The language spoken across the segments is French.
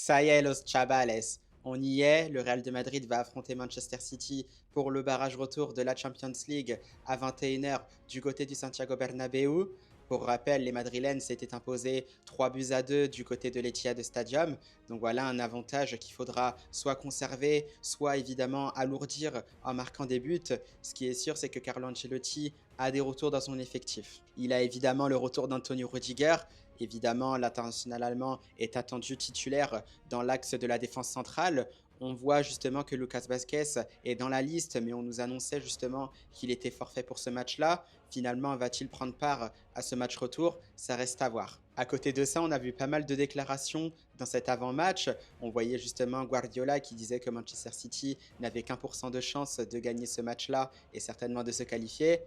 Ça y est, los chavales. On y est. Le Real de Madrid va affronter Manchester City pour le barrage retour de la Champions League à 21h du côté du Santiago Bernabéu. Pour rappel, les Madrilènes s'étaient imposés 3 buts à 2 du côté de l'Etihad Stadium. Donc voilà un avantage qu'il faudra soit conserver, soit évidemment alourdir en marquant des buts. Ce qui est sûr, c'est que Carlo Ancelotti a des retours dans son effectif. Il a évidemment le retour d'Antonio Rudiger. Évidemment, l'international allemand est attendu titulaire dans l'axe de la défense centrale. On voit justement que Lucas Vazquez est dans la liste, mais on nous annonçait justement qu'il était forfait pour ce match-là. Finalement, va-t-il prendre part à ce match retour? Ça reste à voir. À côté de ça, on a vu pas mal de déclarations dans cet avant-match. On voyait justement Guardiola qui disait que Manchester City n'avait qu'1% de chance de gagner ce match-là et certainement de se qualifier.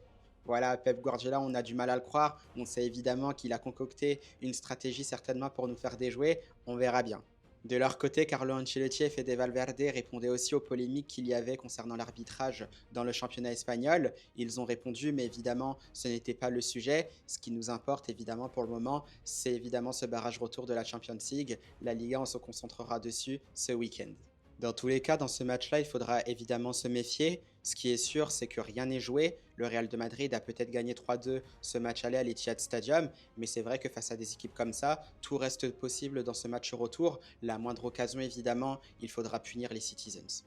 Voilà, Pep Guardiola, on a du mal à le croire. On sait évidemment qu'il a concocté une stratégie certainement pour nous faire déjouer. On verra bien. De leur côté, Carlo Ancelotti et Fede Valverde répondaient aussi aux polémiques qu'il y avait concernant l'arbitrage dans le championnat espagnol. Ils ont répondu, mais évidemment, ce n'était pas le sujet. Ce qui nous importe, évidemment, pour le moment, c'est évidemment ce barrage retour de la Champions League. La Liga, on se concentrera dessus ce week-end. Dans tous les cas, dans ce match-là, il faudra évidemment se méfier. Ce qui est sûr, c'est que rien n'est joué. Le Real de Madrid a peut-être gagné 3-2 ce match aller à l'Etihad Stadium, mais c'est vrai que face à des équipes comme ça, tout reste possible dans ce match retour. La moindre occasion, évidemment, il faudra punir les Citizens.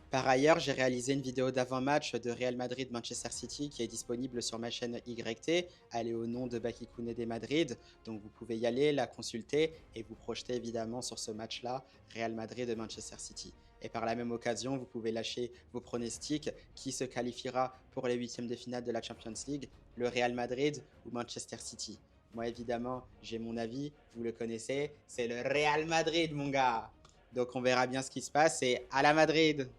Par ailleurs, j'ai réalisé une vidéo d'avant-match de Real Madrid-Manchester City qui est disponible sur ma chaîne YT. Elle est au nom de Bakikune des Madrid, donc vous pouvez y aller, la consulter et vous projeter évidemment sur ce match-là, Real Madrid-Manchester City. Et par la même occasion, vous pouvez lâcher vos pronostics qui se qualifiera pour les huitièmes de finale de la Champions League, le Real Madrid ou Manchester City. Moi évidemment, j'ai mon avis, vous le connaissez, c'est le Real Madrid mon gars. Donc on verra bien ce qui se passe et à la Madrid!